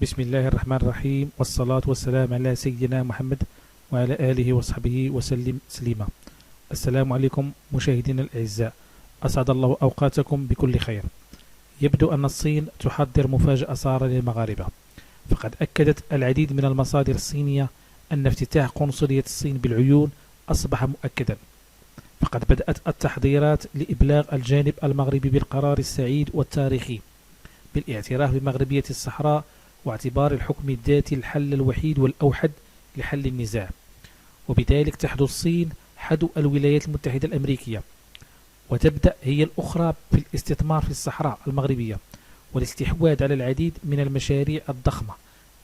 بسم الله الرحمن الرحيم، والصلاة والسلام على سيدنا محمد وعلى آله وصحبه وسلم تسليما. السلام عليكم مشاهدينا الأعزاء، أسعد الله أوقاتكم بكل خير. يبدو أن الصين تحضر مفاجأة سارة للمغاربة، فقد أكدت العديد من المصادر الصينية أن افتتاح قنصلية الصين بالعيون أصبح مؤكدا، فقد بدأت التحضيرات لإبلاغ الجانب المغربي بالقرار السعيد والتاريخي بالاعتراف بمغربية الصحراء واعتبار الحكم الذاتي الحل الوحيد والأوحد لحل النزاع، وبذلك تحدو الصين حذو الولايات المتحدة الأمريكية، وتبدأ هي الأخرى في الاستثمار في الصحراء المغربية والاستحواذ على العديد من المشاريع الضخمة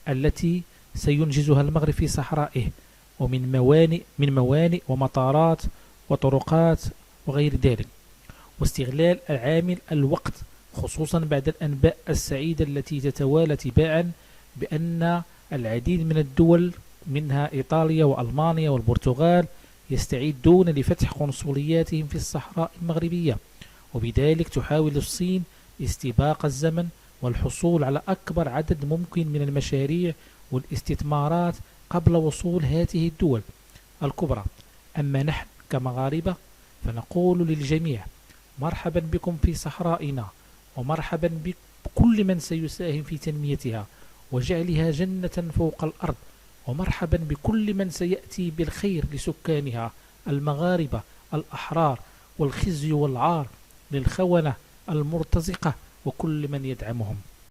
التي سينجزها المغرب في صحرائه، ومن موانئ ومطارات وطرقات وغير ذلك، واستغلال العامل الوقت، خصوصا بعد الأنباء السعيدة التي تتوالى تباعا بأن العديد من الدول منها إيطاليا وألمانيا والبرتغال يستعدون لفتح قنصلياتهم في الصحراء المغربية، وبذلك تحاول الصين استباق الزمن والحصول على أكبر عدد ممكن من المشاريع والاستثمارات قبل وصول هذه الدول الكبرى. أما نحن كمغاربة فنقول للجميع مرحبا بكم في صحرائنا، ومرحبا بكل من سيساهم في تنميتها وجعلها جنة فوق الأرض، ومرحبا بكل من سيأتي بالخير لسكانها المغاربة الأحرار، والخزي والعار للخونة المرتزقة وكل من يدعمهم.